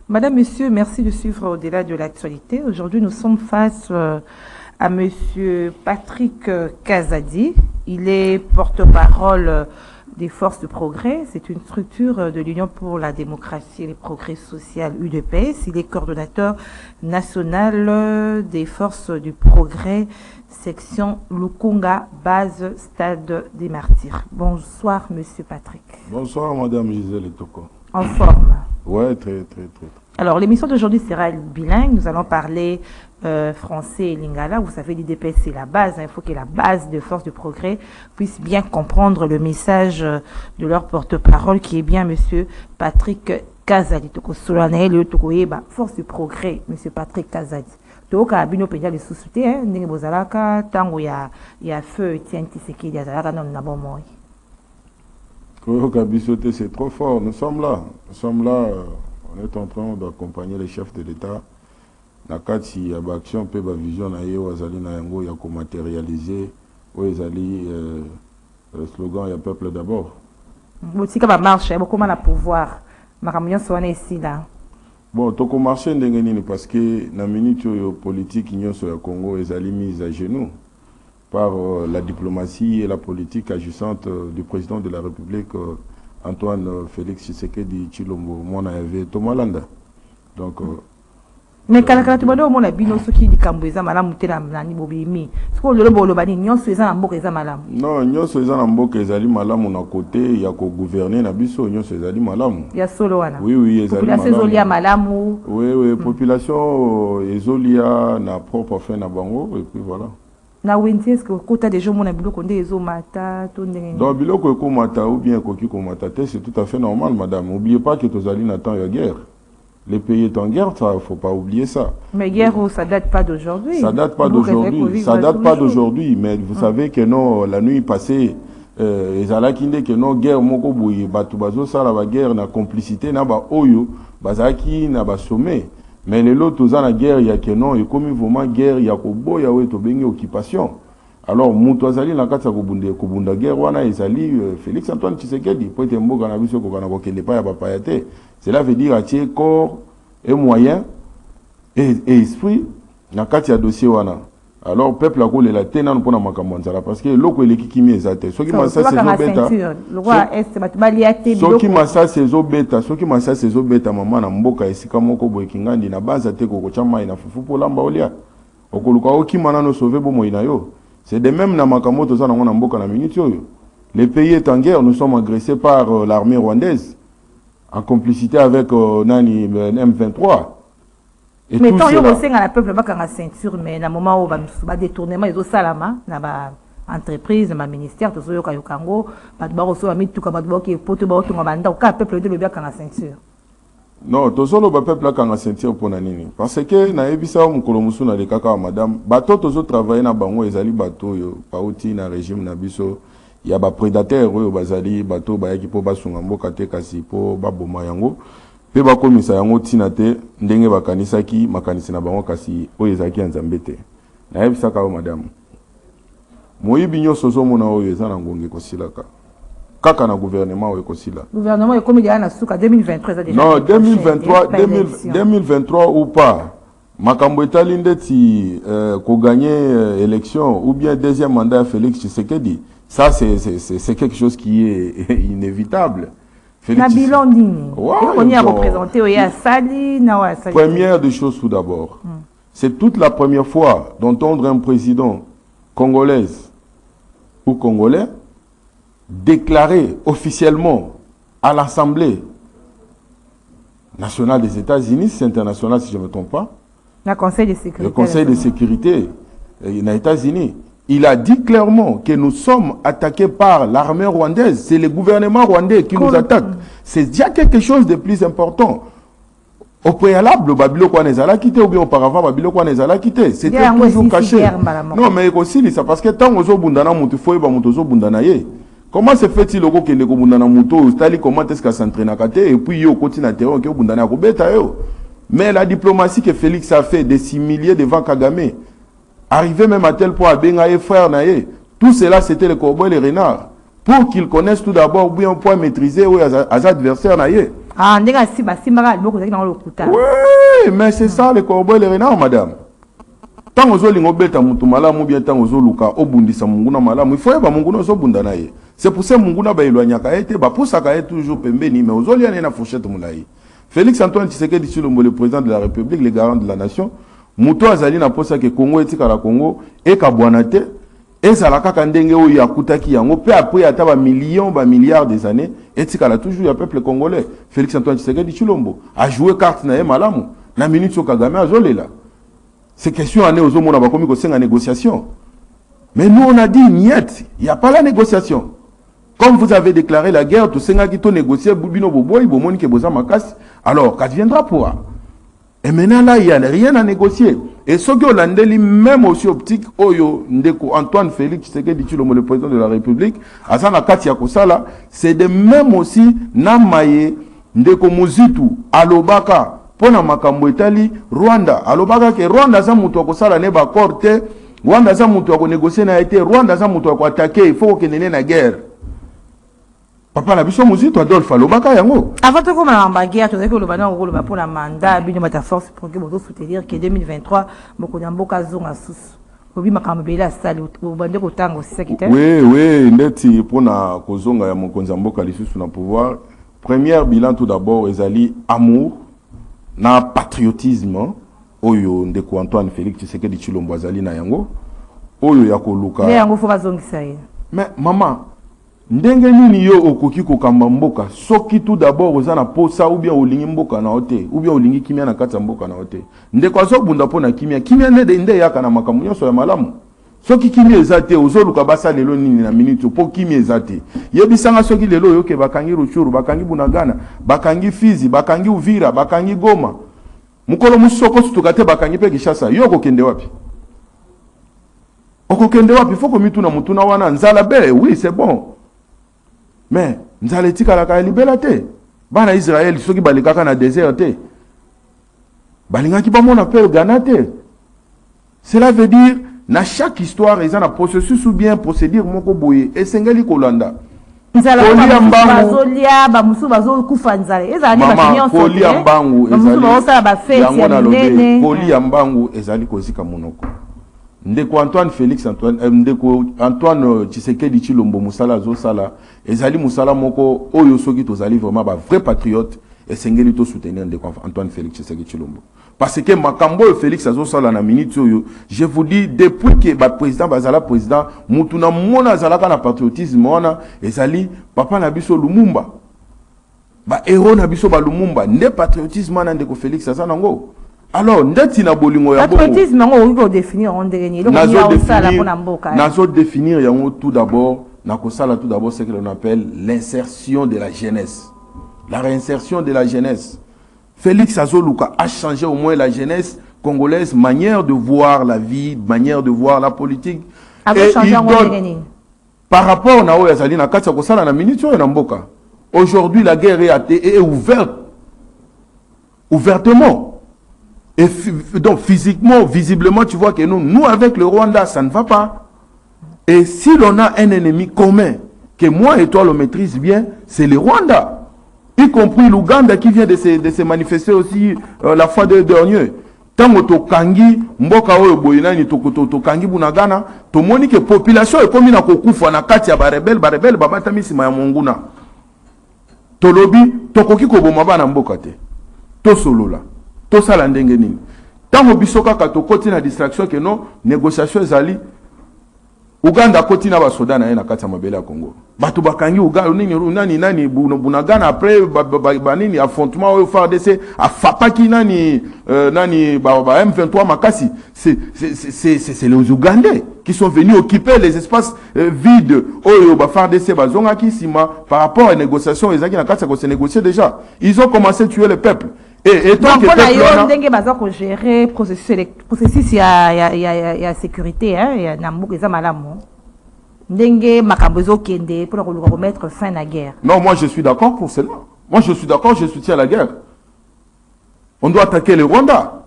Madame, Monsieur, merci de suivre au-delà de l'actualité. Aujourd'hui, nous sommes face à Monsieur Patrick Kazadi. Il est porte-parole des Forces de Progrès. C'est une structure de l'Union pour la démocratie et le progrès social UDPS. Il est coordonnateur national des Forces du Progrès, section Lukunga, base Stade des Martyrs. Bonsoir, Monsieur Patrick. Bonsoir, Madame Gisèle Etoko. En forme? Ouais, très. Alors, l'émission d'aujourd'hui sera bilingue. Nous allons parler français et lingala. Vous savez, l'IDPS, c'est la base. Il faut que la base de Force de Progrès puisse bien comprendre le message de leur porte-parole, qui est bien Monsieur Patrick Kazadi. Force de Progrès, Monsieur Patrick Kazadi. Donc, à Bino Pédia, les sous-soutés, Ndenge Bozalaka, Tango, il y a feu, Tien Tshisekedi, Azalaka, non, Nabomoi. C'est trop fort. Nous sommes là. On est en train d'accompagner les chefs de l'État. Nakati ya action pe ba vision na ye wazali na yango ya ko matérialiser wazali le slogan ya peuple d'abord. Botika ba marche beaucoup mal à pouvoir. Makamyo sone ici là. Bon, toko marcher ndenge nini parce que na minute yo politique nyonso ya Congo ezali mise à genoux par la diplomatie et la politique agissante du président de la République Antoine Félix Tshisekedi Tshilombo mwana yave Tomalanda. Donc mais quand tu vois mon abino ce qui dit Kambouza malamu tela mlani bobimi. Ce que le bolo bani nyonso eza na mboka eza malamu. Non, nyonso eza na mboka ezali malamu na côté ya ko gouverner na biso nyonso ezali malamu. Ya solo wana. Oui, ezali malamu. Population ezolia malamu. Oui, population ezolia na propre fin na bango et puis voilà. Na wenti est-ce que kota des gens mon biloko nde ezomata to ndenge. Donc biloko ekomata ou bien koki komata te, c'est tout à fait normal madame. N'oubliez pas que tozali na temps ya guerre. Les pays est en guerre, ça faut pas oublier ça. Mais guerre ça date pas d'aujourd'hui. Ça date pas d'aujourd'hui. Ça date pas d'aujourd'hui, mais vous savez que non la nuit passée ezalaki que non guerre moko boye batu bazo sala ba guerre na complicité na ba oyo bazaki na ba sommet. Mais les lots tous la guerre il y a que non et comme vraiment guerre il y a ko boya we to bengi occupation. Alors mutu azali na kati ya kobunda guerre wana ezali Félix Antoine Tshisekedi po ete mboka na biso ko kana ko kende pa ya papa ya te. Cela veut dire atier corps et moyens et esprit na kati ya dossier wana. Alors peuple a collé la tena mpona makambo nzala parce que loko eleki kimi ezate. Soki masa saison beta. Le roi est batubaliate biloko. Soki masa saison beta mama na mboka esika moko boye kingandi na baza te ko chama ina fufu polamba olia. Okoluka okimana no sauver bo moina yo. C'est de même na makambo to za na mboka na minute yo. Les pays est en guerre, nous sommes agressés par l'armée rwandaise en complicité avec nani M23. Et mais tant yo bosenga la peuple bakanga ceinture mais na moment où ba détournement ils au salama na ba entreprise ma ministère to yoka yokango ba ba reso ba mituka ba boki poto ba otunga banda ka peuple de lobia kanga ceinture. Non, to solo ba peuple kanga ceinture pona nini parce que na ebisa mukolo musu na le kaka madame bato to zo travailler na bango ezali bato yo pauti na régime na biso ya ba prédateur oyo bazali bato ba yaki po basunga mboka te kasi po baboma yango pe bakomisa yango tina te ndenge bakanisaki makanisi na bango kasi oyo ezaki ya nzambe te na yebisaka o madame moyibi nyonso ozomona oyo eza na ngonge kosilaka kaka na gouvernement oyo kosila gouvernement ekomi déjà na suka 2023 déjà non 2023 ou pas makambo etali ndeti ko gagner élection ou bien deuxième mandat Félix Tshisekedi ça c'est quelque chose qui est inévitable. Première des choses tout d'abord. C'est toute la première fois d'entendre un président congolais ou congolais déclarer officiellement à l'Assemblée nationale des États-Unis, c'est international si je ne me trompe pas, le Conseil de sécurité, le Conseil de sécurité des États-Unis. Il a dit clairement que nous sommes attaqués par l'armée rwandaise. C'est le gouvernement rwandais qui nous attaque. C'est déjà quelque chose de plus important. Au préalable, Babilo Kwanezala quitté ou bien auparavant, Babilo Kwanezala quitté. C'était toujours caché. Non, mais aussi, c'est parce que tant que vous bundana mutu foi ba mutozo bundana ye. Comment se fait-il au que ne bundana muto stali comment est-ce qu'à s'entraîner kate et puis yo continue à terre que bundana ko beta yo. Mais la diplomatie que Félix a fait de s'humilier devant Kagame, arrivé même à tel point à Bengaye frère naye, tout cela c'était les cowboys et les renards pour qu'ils connaissent tout d'abord bien point maîtriser aux adversaires naye. Ah, ndenga si maga beaucoup dans le kuta. Oui, mais c'est ça le corbeau les renards, madame. Tant aux olingo beta mutu malamu bien tant aux oluka obundisa munguna malamu, il faut yeba munguna zo bundana ye. C'est pour ça munguna ba ilwanyaka ete ba pousa ka toujours pembeni mais aux oliane na fourchette mulayi. Félix Antoine Tshisekedi Tshilombo, le président de la République, le garant de la nation, muto azali na posa ke Congo etika la Congo e kabwanate et ça la kaka ndenge o yakutaki yango pe après ata ba millions ba milliards des années etika la toujours le peuple congolais. Félix Antoine Tshisekedi Tshilombo a joué carte na malamu na minute so Kagame azolela. Ces questions années aux hommes, on a commis la négociation. Mais nous, on a dit, niet, il n'y a pas la négociation. Comme vous avez déclaré la guerre, tout ce qui négocié, Boubino Boboy, Bomoni Keboza Makas, alors, qu'adviendra pour? Et maintenant, là, il n'y a rien à négocier. Et ce que l'Andeli, même aussi optique, Oyo, Ndeko, Antoine Félix, le président de la République, Azana Katia Kosala, c'est de même aussi, Namaye, Ndeko Muzitu, Alobaka, pona makambo etali Rwanda alobaka ke Rwanda za mutu akosala ne ba korte Rwanda za mutu akonégocier na été Rwanda za mutu akoattaquer il faut que nene na guerre papa na biso Muzitu Adolphe alobaka yango avant de commencer la guerre tu sais que le bana rôle pour la mandat bino mata force pour que vous soutenir que 2023 beaucoup d'amboka zonga sous obi makambo bela sali obande ko tango c'est ça qui était oui ndeti pona kozonga ya mokonzi mboka lisusu na pouvoir première bilan tout d'abord ezali amour na patriotisme oyo ndeko Antoine Félix Tshisekedi Tshilombo azali na yango oyo ya koluka yango fo bazongisa ye mais maman ndenge nini yo okoki kokamba mboka soki tout d'abord ozana posa ou bien olingi mboka na ote ou bien olingi kimia na kati mboka na ote ndeko azobunda pona kimia nde yaka na makambo nyonso ya malamu soki kimia ezate ozoluka basa lelo nini na minute po kimia ezate yebisanga soki lelo yoke bakangi Ruchuru bakangi Bunagana bakangi Fizi bakangi Uvira bakangi Goma mukolo musoko sutukate bakangi pe Kishasa yoko kende wapi okokende wapi foko mituna mutuna wana nzala be oui c'est bon mais nzala etika la ka libela te bana Israël soki balikaka na désert te balingaki ba mona pe Ghana te cela veut dire na chaque histoire ils ont un processus ou bien procédure moko boye esengeli kolanda kolia mbangu bazolia ba musu bazokufa nzale ezali ba kinyo so kolia mbangu ezali bazosa ba fête ya minene kolia mbangu ezali kozika monoko ndeko Antoine Félix Antoine ndeko Antoine Tshisekedi Tshilombo musala zo sala ezali musala moko oyo soki tozali vraiment ba vrai patriote esengeli to soutenir ndeko Antoine Félix Tshisekedi Tshilombo parce que makambo Félix azosala na minute oyo je vous dis depuis que ba président bazala président mutuna mona azalaka na patriotisme wana ezali papa na biso Lumumba ba héros na biso ba Lumumba nde patriotisme wana ndeko Félix azanango alors ndeti na bolingo ya bongo patriotisme ngo ko définir on dernier donc il y a osala pona mboka nazo définir yango tout d'abord na kosala tout d'abord ce que l'on appelle l'insertion de la jeunesse la réinsertion de la jeunesse. Félix Azoluka a changé au moins la jeunesse congolaise, manière de voir la vie, manière de voir la politique. Et il donne, par rapport à Oyazali, na Katsa Kosala, na Minitio et Namboka. Aujourd'hui, la guerre est ouverte, ouvertement. Et donc, physiquement, visiblement, tu vois que nous, avec le Rwanda, ça ne va pas. Et si l'on a un ennemi commun, que moi et toi le maîtrise bien, c'est le Rwanda. Y compris l'Ouganda qui vient de se manifester aussi la fois dernière. Tant que Kangi, Mboka Oyo Boyinani, to Kangi Bunagana, to moni que population est comme une kokufa na katia barebel babata misima ya monguna. To lobi, to koki ko bomaba na mboka te. To solola. To sala ndenge nini. Tant que bisoka ka to koti na distraction que non, négociation ezali Uganda koti na basoda na ye na kati ya mabele ya Congo. Batu bakangi Uganda nani Bunagana après nini affrontement au FARDC afapaki nani M23 makasi c'est les Ougandais qui sont venus occuper les espaces vides au FARDC bazonga ki sima par rapport à négociations ezaki na kati ya ko se négocier déjà. Ils ont commencé à tuer le peuple. Et tant que ndenge baza ko gérer processus ya sécurité hein ya nambuka za malamu ndenge makambo ezokende pour remettre fin à la guerre. Non, moi je suis d'accord pour cela. Moi je suis d'accord, je soutiens la guerre. On doit attaquer le Rwanda.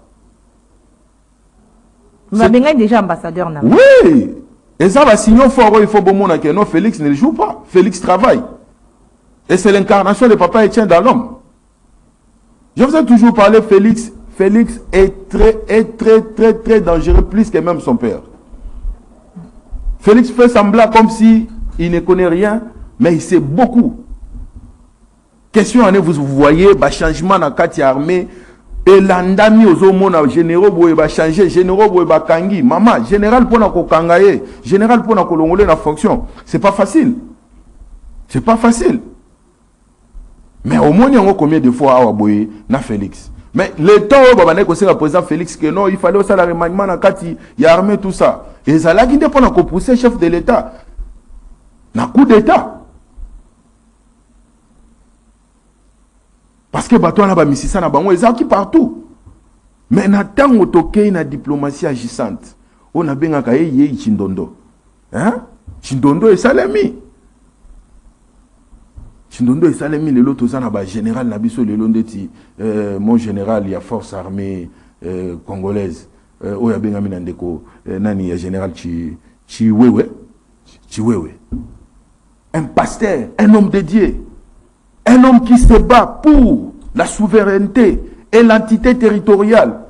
Vous avez déjà ambassadeur na. Oui. Et ça va signer fort, il faut bon monde que non Félix ne joue pas. Félix travaille. Et c'est l'incarnation de papa Etienne dans l'homme. Je vous ai toujours parlé, Félix. Félix est très dangereux, plus que même son père. Félix fait semblant comme si il ne connaît rien, mais il sait beaucoup. Question année, vous voyez, bah changement dans la armée, et l'andami aux hommes, généraux, boye va changer, généraux, boye va kangi, maman, général pour na kokangaye, général pour na kolongole la fonction. C'est pas facile. C'est pas facile. Mais au moins, il y a combien de fois à boye na Félix. Mais le temps où on a le président Félix que non, il fallait aussi le remaniement dans Kati, il y a armé tout ça. Et ça là qui dépend de pousser chef de l'État. Na coup d'État. Parce que bateau na ba misisa na bango ezaki partout. Mais na tango toke na diplomatie agissante. On a bien kaye Chindondo. Hein? Chindondo et Salemi. Chindondo et Salemi le lot na ba général Nabiso le londeti mon général il y a force armée congolaise. Oya bien amina ndeko nani général Chiwewe. Un pasteur, un homme dédié. Un homme qui se bat pour la souveraineté et l'entité territoriale.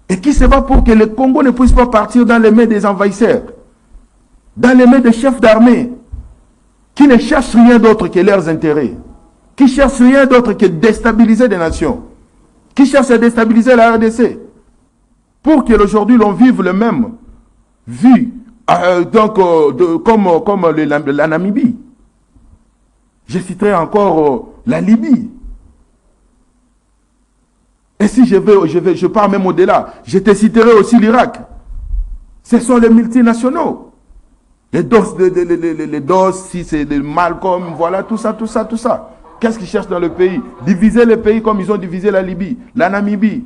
Et qui se bat pour que le Congo ne puisse pas partir dans les mains des envahisseurs. Dans les mains des chefs d'armée. Qui ne cherchent rien d'autre que leurs intérêts. Qui cherchent rien d'autre que déstabiliser des nations. Qui cherchent à déstabiliser la RDC. Pour qu'aujourd'hui l'on vive le même vie. Comme la Namibie. Je citerai encore la Libye. Et si je pars même au-delà, je te citerai aussi l'Irak. Ce sont les multinationaux. Les DOS, si c'est le Malcolm, voilà, tout ça. Qu'est-ce qu'ils cherchent dans le pays? Diviser le pays comme ils ont divisé la Libye, la Namibie.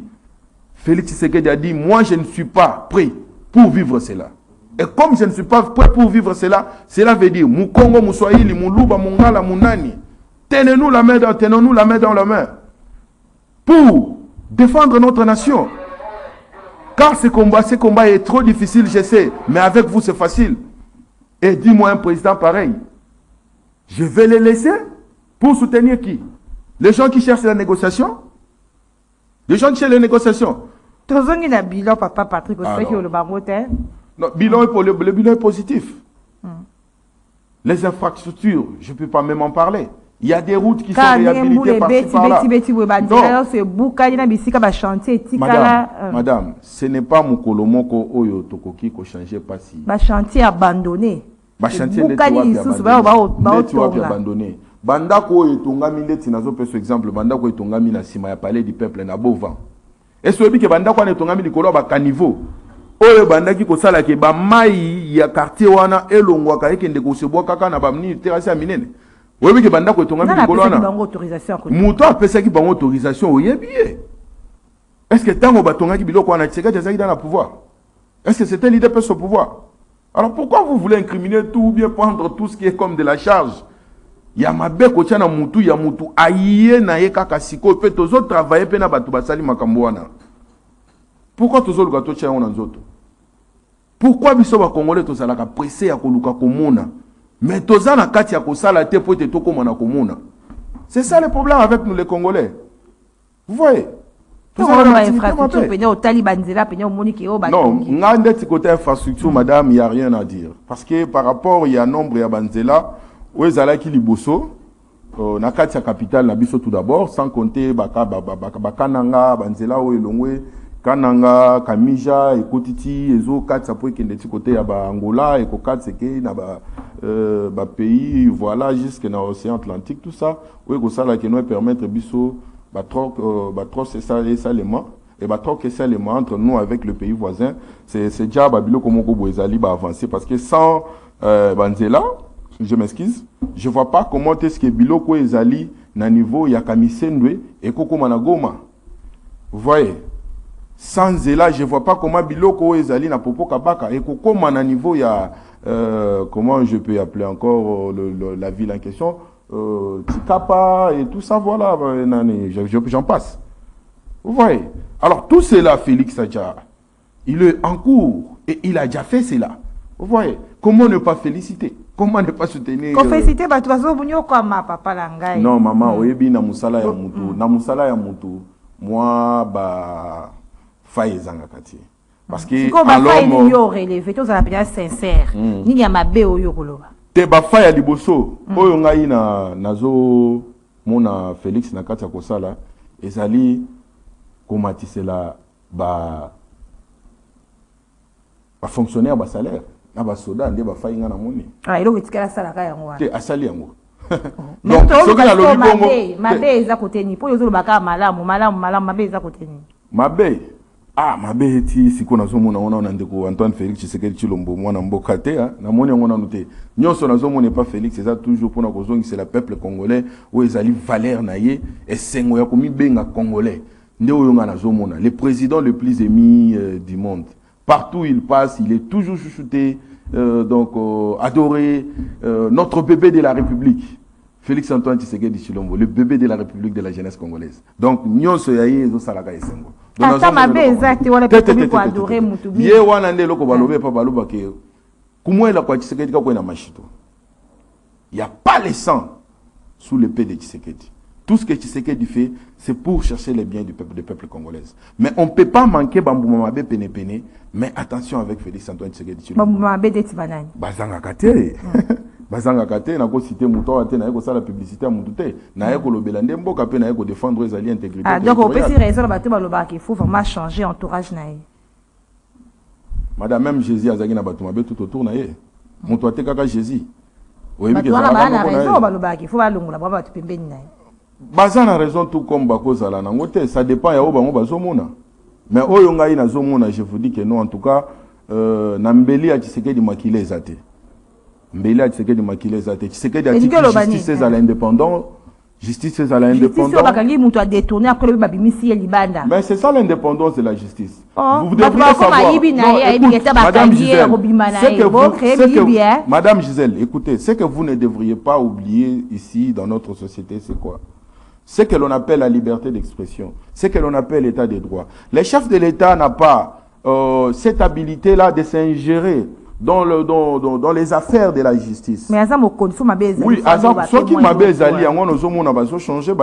Félix Tshisekedi a dit, moi je ne suis pas prêt pour vivre cela. Et comme je ne suis pas prêt pour vivre cela, cela veut dire, mon Congo, mon Swahili, mon Luba, mon Ngala, mon Nani, tenons-nous la main dans la main pour défendre notre nation. Car ce combat est trop difficile, je sais, mais avec vous c'est facile. Et dis-moi un président pareil, je vais les laisser pour soutenir qui? Les gens qui cherchent la négociation? Les gens qui cherchent la négociation? Papa Patrick, non, le bilan est positif. Les infrastructures, je ne peux pas même en parler. Il y a des routes qui sont réhabilitées par-ci par-là. Madame, ce n'est pas mon kolomoko oyo tokoki ko changer passi. Chantier abandonné. Chantier abandonné. Bandako oyo tongami ndeti nazo peso exemple, bandako oyo tongami na sima ya palais du peuple na Bovan. Et ce que bandako na tongami likolo ba caniveau. Oyo bandaki ko sala ke ba mai ya quartier wana elongwa ka ekende ko seboa kaka na ba mini terrasse ya minene. Oyo ke bandako tongami likolo wana. Muto apesa ki bango autorisation oyebiye. Est-ce que tango ba tongaki biloko wana Tshisekedi ezaki dans le pouvoir? Est-ce que c'était l'idée de ce pouvoir? Alors pourquoi vous voulez incriminer tout ou bien prendre tout ce qui est comme de la charge? Ya mabe ko tshana mutu ya mutu ayiye na ye kaka siko pe tozo travailler pe na batu basali makambo wana. Pourquoi tozo luka to tshana nzoto? Pourquoi biso ba Congolais tozalaka pressé ya koluka komona? Mais toza na kati ya kosala te po te tokomona komona. C'est ça le problème avec nous les Congolais. Vous voyez? Non, côté infrastructure, madame, il n'y a rien à dire. Parce que par rapport, il y a nombre de Banzela, où ils allaient qui Liboso, na kati capitale, na biso tout d'abord, sans compter Bakananga, Banzela, où Elongwe, Kananga, Kamija, Ekotiti, Ezo, Kat, ça peut être côté à Angola, Ekokat, c'est que na pays, voilà, jusqu'à l'océan Atlantique, tout ça, où ils ça qui nous permettre biso c'est ça et ça les mains et troc et ça les mains entre nous avec le pays voisin, c'est déjà Babilo comme Boezali va avancer parce que sans Banzela, je m'excuse, je vois pas comment est-ce que Biloko Ezali na niveau ya Kamisendwe et Koko Managoma. Vous voyez, sans Zela, je vois pas comment Biloko Ezali na Popo Kabaka et Koko na niveau ya comment je peux appeler encore la ville en question. Tikapa et tout ça, voilà, j'en passe. Vous voyez? Alors, tout cela, Félix Adja, il est en cours et il a déjà fait cela. Vous voyez? Comment ne pas féliciter? Comment ne pas soutenir féliciter bato bazo bunyo kwa ma papa langai. Non maman, oyebi na musala ya mutu, na musala ya mutu, moi ba faille zanga kati. Parce que alors yo relevé, tous la bien sincère. Ni ya mabe oyo koloba. Te ba faille ya liboso, oyo ngai na nazo mona Félix na kati ya kosala, ezali komatisela ba fonctionnaire ba salaire. Na ba soda nde ba faille nga na moni. Ah, ilo kitikala sala ka yango. Te asali yango. Donc ce que la lobi bongo mabe eza koteni po yozo lobaka malamu mabe eza koteni. Mabe mabe eti siko nazo mona ona na ndeko Antoine Félix Tshisekedi Tshilombo mwana mboka te na moni yango na noté. Nyonso nazo mona pas Félix eza toujours pour na kozongi c'est le peuple congolais où ezali valeur na ye esengo ya komi benga congolais. Nde oyo nga nazo mona le président le plus aimé du monde. Partout où il passe, il est toujours chouchouté, adoré. Notre bébé de la République, Félix Antoine Tshisekedi Tshilombo, le bébé de la République de la jeunesse congolaise. Donc, nous sommes salaka esengo. Ata mabe exact wala pe ko adorer mutubi. Ye wana nde loko balobe pa baloba ke kumwela kwa Tshisekedi ka kwena mashito. Il y a pas le sang sous le pied de Tshisekedi. Tout ce que Tshisekedi fait, c'est pour chercher les biens du peuple congolais. Mais on ne peut pas manquer Bamboumamabe Pene, mais attention avec Félix Antoine Tshisekedi Tshilombo. Bamboumamabe Detibanani. Bazanga kate. Bazanga kate, na ko citer mouton ate, na ko sala publicité à moutoute, na ko lobela ndembo ka pe na ko défendre les alliés intégrité. Ah donc on peut si raison bato baloba qu'il faut vraiment changer entourage na ye. Madame même Jésus azaki na bato mabe tout autour na ye. Mouto ate kaka Jésus. Oyebi ke ça na raison baloba qu'il faut balongola ba bato pembeni na ye. Baza na raison tout comme bakozala nango te, ça dépend ya o bango bazomona. Mais oyo ngai nazomona, je vous dis que non, en tout cas na mbeli a Tshisekedi makile ezate. Mbeli a Tshisekedi makile ezate. Tshisekedi a dit justice à l'indépendant. Justice à l'indépendant. Justice bakangi muto a détourné après le babimisi ya libanda. Mais c'est ça l'indépendance de la justice. Vous devriez savoir. Madame Gisèle, écoutez, ce que vous ne devriez pas oublier ici dans notre société, c'est quoi? Ce que l'on appelle la liberté d'expression, ce que l'on appelle l'état des droits. Les chefs de l'État n'ont pas cette habilité-là de s'ingérer dans les affaires de la justice. Mais oui, ceux qui m'ont bezali, on a changé,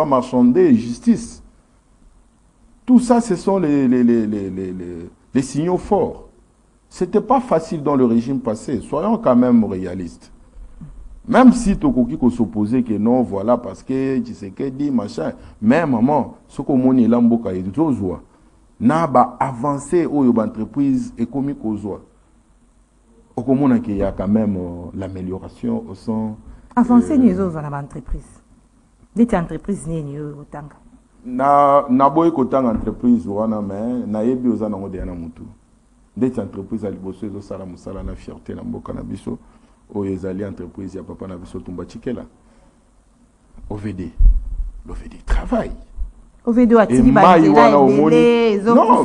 marchander justice. Tout ça, ce sont les signaux forts. C'était pas facile dans le régime passé. Soyons quand même réalistes. Même si Tokoki s'opposait que non, voilà, parce que tu sais que dit machin. Mais maman, ce qu'on m'a dit, l'amboka et tout ça, n'a pas avancé aux entreprises économiques aux oies. Au commun, il y a quand même l'amélioration au sein. Avancer les autres dans l'entreprise. Des entreprises n'y au temps. Na boy kotang entreprise wana mais na yebi ozana ngode na mutu. Des entreprises ali bosso zo sala musala na fierté na mboka na biso. O ezali entreprise ya papa na biso tumba chikela. OVD. L'OVD travaille. OVD a tiki ba non,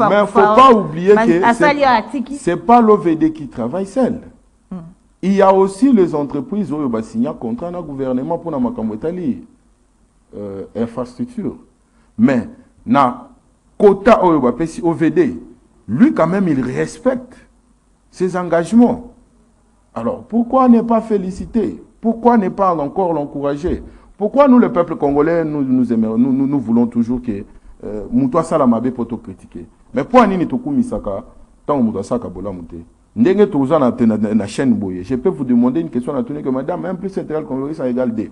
mais faut pas oublier que c'est pas l'OVD qui travaille seul. Il y a aussi les entreprises où ba signer contrat na gouvernement pour na makambo etali infrastructure. Mais na quota OVD, lui quand même il respecte ses engagements. Alors pourquoi ne pas féliciter? Pourquoi ne pas encore l'encourager? Pourquoi nous, le peuple congolais, nous voulons toujours que Moutoua Salamabe poto critiquer? Mais pour Anini Toku Misaka, tant Moutoua Saka Bola Mouté, Ndenge Touza na chaîne Boye, je peux vous demander une question à tourner que madame 1 plus 7 égale combien ça égale 2.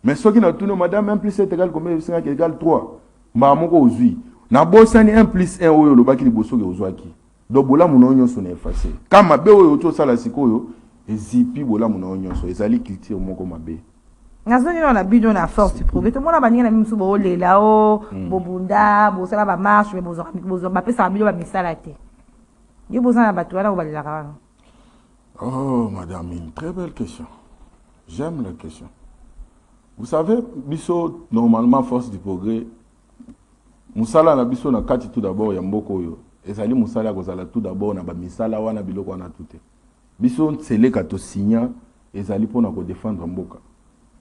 Mais ce qui n'a tourné madame 1 plus 7 égale combien ça égale 3. Mbamoko Ozui. Na bosani 1 plus 1 oyo lobaki liboso ke ozwaki. Donc bola muno nyonso na effacé. Kama mabe oyo to sala sikoyo ezipi bola muno nyonso ezali culture moko mabe. Nazoni on a bido na force du progrès. Tout le monde a banni na misu bo lela o bobunda bo sala ba marche bo ba pesa bido ba misala te. Yo bozana bato wana o balela kana. Oh madame, une très belle question. J'aime la question. Vous savez, biso normalement force du progrès musala na biso na kati tout d'abord ya mboko yo. Ezali musala kozala tout d'abord na ba misala wana biloko wana tout. Biso tseleka to signa ezali pona ko défendre mboka.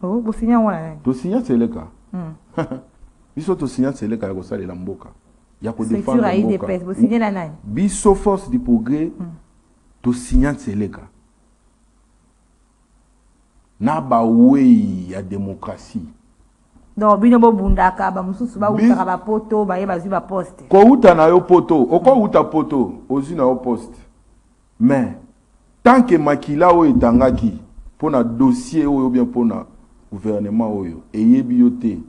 Oh, bo signa wana. To signa tseleka. Biso to signa tseleka ya ko salela mboka. Ya ko défendre mboka. Bo signa la nani. Biso force du progrès to signa tseleka. na ba wei ya démocratie. Donc bino bo bundaka ba mususu ba uta ba poto ba yeba ziba poste. Ko uta na yo poto, oko uta poto, ozi na yo poste. Mais tant que makila o etangaki pona dossier oyo bien pona gouvernement oyo eyebi yo te.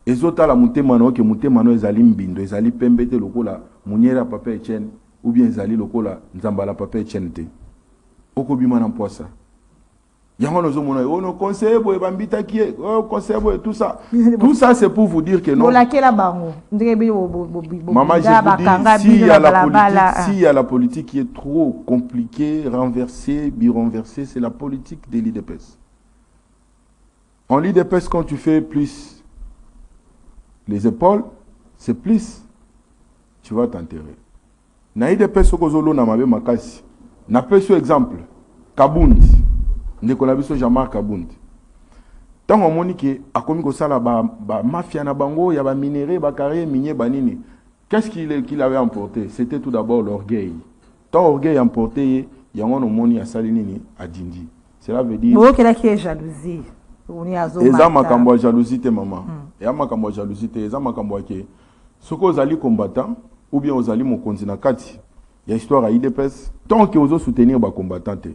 Ezota la mutema na oke mutema no ezali mbindo, ezali pembete lokola Muniera Papa Etienne ou bien ezali lokola Nzambala Papa Etienne te. Oko bima na poisa. Yango nozo mona ono conseil boye bambita ki conseil boye tout ça. Tout ça c'est pour vous dire que non. Maman, je vous dis, s'il y a la politique qui est trop compliquée, renversée, birenversée, c'est la politique de l'IDPS. En l'IDPS, quand tu fais plus les épaules, c'est plus tu vas t'enterrer. Na IDPS okozolo na mabe makasi. Na peso exemple Kabundi. Ndeko biso Jean-Marc Kabundi. Tant on moni que akomi ko sala ba mafia na bango ya ba minéraux ba carré minier banini. Qu'est-ce qu'il avait emporté? C'était tout d'abord l'orgueil. Tant orgueil emporté, yango no moni a sali nini a dindi. Cela veut dire bon qu'elle qui est jalousie. Eza makambo ya jalousie te maman. Et makambo ya jalousie te, eza makambo ke soko ozali combattant ou bien ozali mokonzi na kati. Ya histoire à IDPS, tant que ozo soutenir ba combattant te.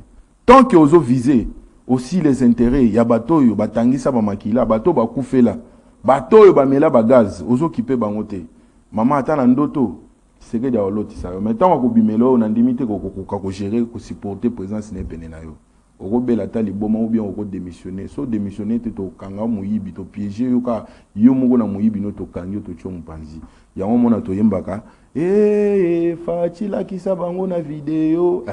Tant que ozo viser aussi les intérêts, ya bato yo batangisa ba makila, bato ba kufela, bato yo ba mela ba gaz, ozo kipe bango te. Maman atana ndoto, seke dia oloti sa yo. Maintenant ko bimelo na ndimite ko gérer, ko supporter présence ne pene na yo. Oko bela tali boma ou bien oko démissionner. So démissionner te to kanga muyibi to piéger yo ka yo moko na muyibi no to kangi to tcho mpanzi. Ya mona to yembaka, Fatila ki sa bango na vidéo.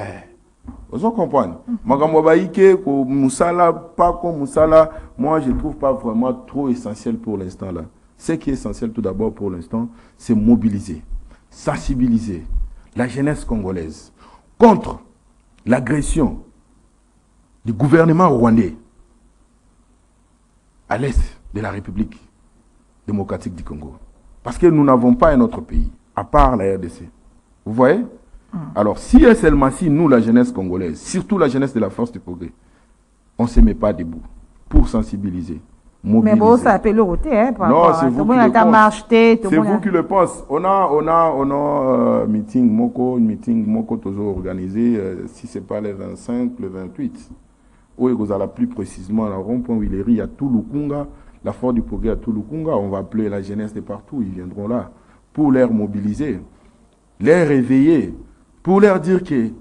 Vous comprenez? Makambo baike ko musala pas comme musala, moi je trouve pas vraiment trop essentiel pour l'instant là. Ce qui est essentiel tout d'abord pour l'instant, c'est mobiliser, sensibiliser la jeunesse congolaise contre l'agression du gouvernement rwandais à l'est de la République démocratique du Congo. Parce que nous n'avons pas un autre pays, à part la RDC. Vous voyez? Alors, si et seulement si nous, la jeunesse congolaise, surtout la jeunesse de la force du progrès, on ne se met pas debout pour sensibiliser, mobiliser. Mais bon, ça appelle le roté, hein? Non, c'est vous qui le pensez. C'est vous qui le pensez. On a meeting moko toujours organisé, si ce n'est pas le 25, le 28. Où vous allez plus précisément à la rond-point Willery, à Touloukunga, la force du progrès à Touloukunga. On va appeler la jeunesse de partout, ils viendront là pour les mobiliser, les réveiller, pour leur dire que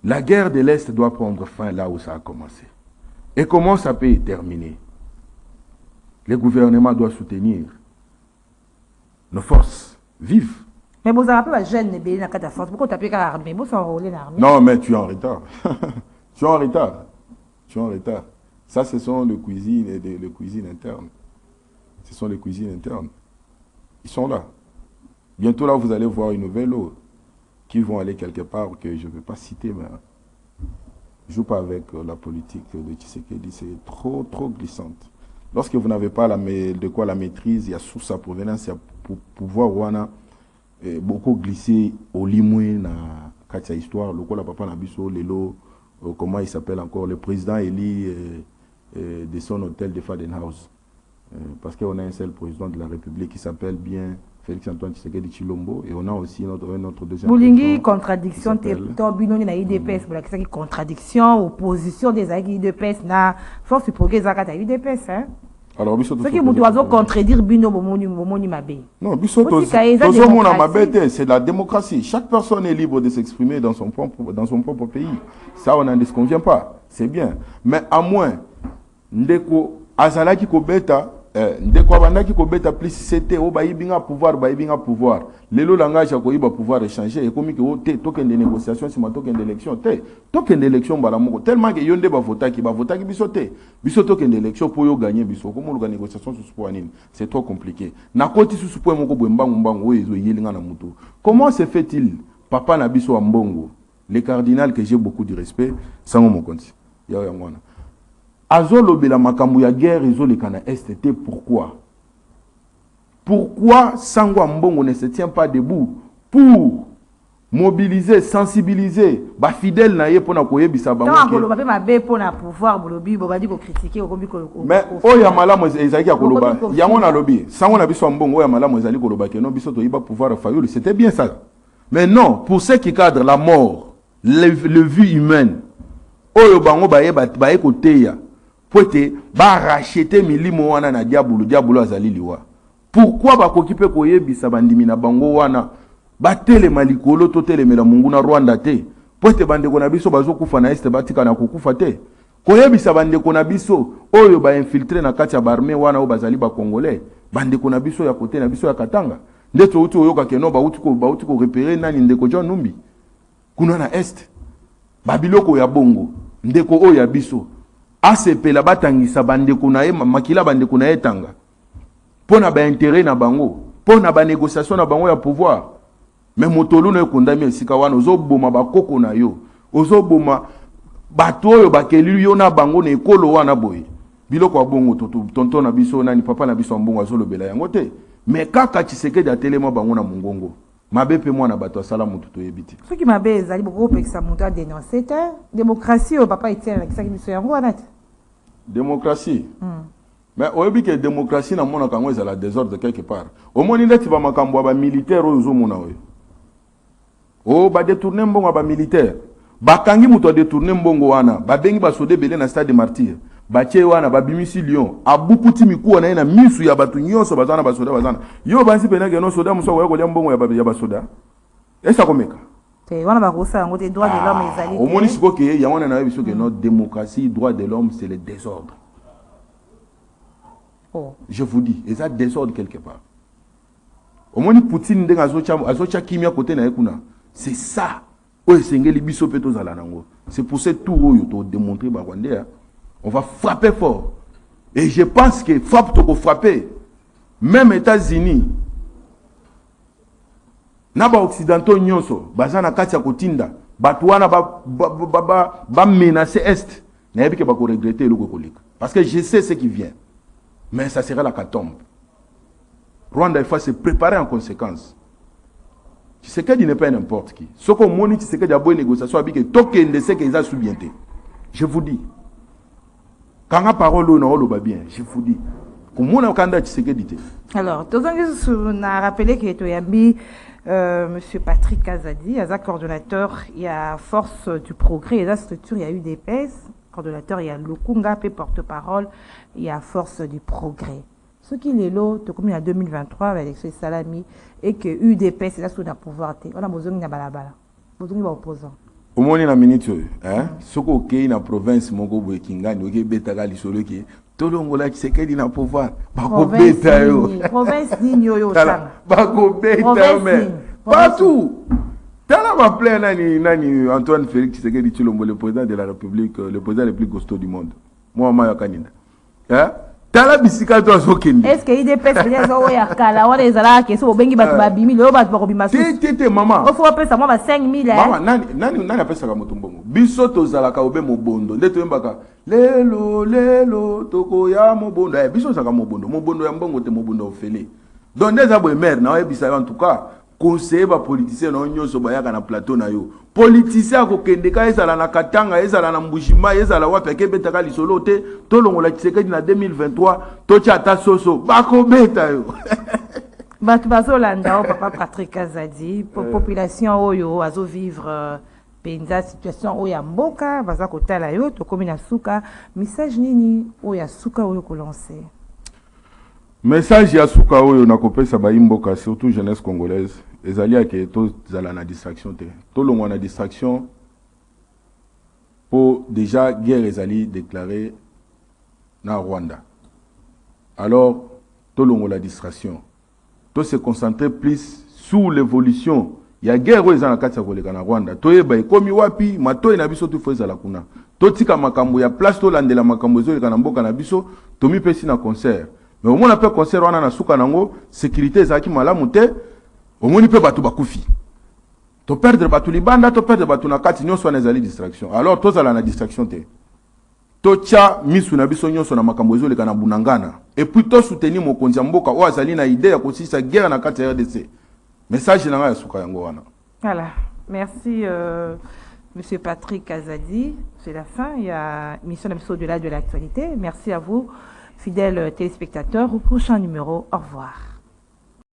la guerre de l'Est doit prendre fin là où ça a commencé. Et comment ça peut terminer? Le gouvernement doit soutenir nos forces vives. Mais vous avez pas jeune de la force. Pourquoi tu as pas l'armée? Vous s'enrôler l'armée. Non, mais tu es en retard. Tu es en retard. Tu es en retard. Ça, ce sont les cuisines internes. Ce sont les cuisines internes. Ils sont là. Bientôt là, vous allez voir une nouvelle eau qui vont aller quelque part que je ne vais pas citer, mais je ne joue pas avec la politique de Tshisekedi. C'est trop glissante. Lorsque vous n'avez pas la maîtrise, il y a sous sa provenance, il y a pour pouvoir beaucoup glisser au limoué dans la histoire. Le la papa Nabiso, Lelo, comment il s'appelle encore, le président Eli de son hôtel de Fadenhouse. Parce qu'on a un seul président de la République qui s'appelle bien Félix Antoine Tshisekedi Chilombo, et on a aussi notre deuxième président. Contradiction, contradiction, opposition des IDPS, na force progrès à IDPS, hein? Alors, ce qui doit contredire Bino Bomoni Mabé. Non, c'est la démocratie. Chaque personne est libre de s'exprimer dans son propre pays. Ça, on n'en disconvient pas. C'est bien. Mais à moins, Ndeko Azalaki Kobeta, Ndeko Abandaki Kobeta, plus c'était au Baïbinga pouvoir. Lelo langage à Koyiba pouvoir échanger. Et comme il y a token de négociation, c'est ma token d'élection. Token d'élection, tellement que Yonde va voter qui bisote. Biso token d'élection pour yo gagner biso. Comment la négociation sous poinine? C'est trop compliqué. Na koti sous point moko bwembangu ezo yelinga na mutu. Comment se fait-il, papa na biso ambongo, les cardinals que j'ai beaucoup de respect, sans mon compte. Ya yangwana. Azolo bela makambu ya guerre izo le kana STT, pourquoi? Pourquoi Sangwa Mbongo ne se tient pas debout pour mobiliser, sensibiliser, ba fidèle na ye pona koyebisa bango. Tant que le mabe pona pouvoir bolobi bobadi ko critiquer ko kombi ko. Mais oya malamu ezaki ya koloba. Yango na lobi, sango na biso mbongo oya malamu ezali koloba que non biso to yiba pouvoir fayulu, c'était bien ça. Mais non, pour ceux qui cadrent la mort, le vie humaine. Oyo bango baye koteya. Pote ba racheter milimo wana na diabolo azali liwa. Pourquoi ba kokipe koyebisa bandimi na bango wana? Batele malikolo totele mela mungu na Rwanda te. Pote bandeko na biso bazokufa na este batika na kokufa te. Koyebisa bandeko na biso oyo ba infiltrer na kati ya barme wana o bazali ba congolais. Bandeko na biso ya kote na biso ya Katanga. Ndeto uti oyoka keno ba uti ko repérer nani ndeko John Numbi. Kuna na est. Babiloko ya bongo. Ndeko oyo ya biso. Asepela batangisa bandeko na ye makila bandeko na ye tanga. Pona ba intérêt na bango. Pona ba négociation na bango ya pouvoir. Mais motolu na kondami esika wana ozoboma bakoko na yo ozoboma bato oyo bakeli yo na bango na ekolo wana boye biloko ya bongo tonton na biso nani papa na biso mbongo azolobela yango te mais kaka Tshisekedi atelema bango na mongongo mabe pe mwana bato asala mutu toyebiti soki mabe ezali boko pekisa mutu a dénoncer te démocratie o papa Etienne na kisaki biso yango wana te démocratie mais oyebi ke démocratie na mona kango ezala désordre quelque part omoni ndeti ba makambo ba militaire oyo zomona oyo. Oh, ba détourner mbongo ba militaire. Ba kangi muto détourner mbongo wana. Ba bengi ba sode belé na stade de martyr. Ba tie wana ba bimisi Lyon. Abukuti miku na ina misu ya batu nyonso bazana ba soda bazana. Yo bansi penage no soda muso ko ya mbongo ya ba soda. Esa komeka. Te wana ba kosa ngo te droit de l'homme ezali. Au moni siko ke ya wana na biso ke notre démocratie, droit de l'homme c'est le désordre. Oh. Je vous dis, et ça désordre quelque part. Au moni Poutine ndenga azocha kimia côté na ekuna. C'est ça. C'est pour cette tour où il démontrer Rwandais. On va frapper fort. Et je pense que frappe to frapper. Même États-Unis. Naba occidentaux nyonso, bazana katia kotinda, batouana ba menacer est. N'a pas que ba ko regretter le kokolika. Parce que je sais ce qui vient. Mais ça sera la catombe. Rwanda il faut se préparer en conséquence. Tshisekedi n'est pas n'importe qui. Ce qu'on monite, Tshisekedi a beau négociation avec eux, token de ce qu'ils ont soubienté. Je vous dis. Quand la parole on a bien, je vous dis. Comment on a candidat Tshisekedi? Alors, tout on a rappelé qu'il y a Monsieur Patrick Kazadi, il y a un coordonnateur, il y a Force du Progrès, il y a une structure, il y a UDPS, coordonnateur, il y a Lukunga, porte-parole, il y a Force du Progrès. Ce qui est là, comme en 2023 avec ce Salami et que UDP c'est là sous la pouvoir. On a besoin de balabala. Besoin de opposants. Au moins na minute hein, ce que na province moko boye kingani oke betaka lisolo ki tolongola Tshisekedi na pouvoir. Ba ko beta yo. Province nini yo sana. Ba ko beta mais partout. Tala va plein nani Antoine Félix Tshisekedi Tshilombo le président de la République, le président le plus costaud du monde. Moi ma kanina. Hein? Est-ce que IDPS veut dire ya kala wala ezala ke so bengi batu ba 2000 yo batu ba kobima su. Tete maman. O faut appeler ça moi ba 5000 hein. Maman nani apesa ka moto mbongo. Biso tozala ka obe mobondo. Ndeto yembaka lelo toko ya mobondo. Biso saka mobondo ya mbongo te mobondo ofele. Donc des abo maire na ebisa en tout cas conseiller ba politicien na nyonso bayaka na plateau na yo. Politicien ko kendeka ezala na Katanga ezala na Mbushima ezala wapi ke betaka lisolo te to longola Tshisekedi na 2023 to chata soso bako beta yo. Batu bazolanda o papa Patrick Kazadi population oyo azo vivre penza situation oyo ya mboka baza kotala yo to komi na suka message nini oyo ya suka oyo ko lancer. Message ya suka oyo na kopesa ba imboka surtout jeunesse congolaise ezali ake to zala na distraction te to longo na distraction pour déjà guerre ezali déclarée na Rwanda. Alors to longo la distraction to se concentrer plus sur l'évolution ya guerre oyo ezana kati ya koleka na Rwanda to yeba ekomi wapi mato na biso to feza la kuna to tika makambo ya place to landela makambo ezoleka na mboka na biso to mi pesi na concert. Mais au moins on peut concert wana na suka nango sécurité ezaki malamu te au moins peut batu bakufi to perdre batu libanda to perdre batu na kati nyonso na ezali distraction. Alors to zala na distraction te to tia misu na biso nyonso na makambo ezoleka na bunangana et puis to soutenir mokonzi ya mboka o azali na idée ya kosisa guerre na kati ya RDC. Message na nga ya suka yango wana. Voilà. Merci, Monsieur Patrick Kazadi. C'est la fin. Il y a émission au-delà de l'actualité. Merci à vous, fidèles téléspectateurs. Au prochain numéro. Au revoir.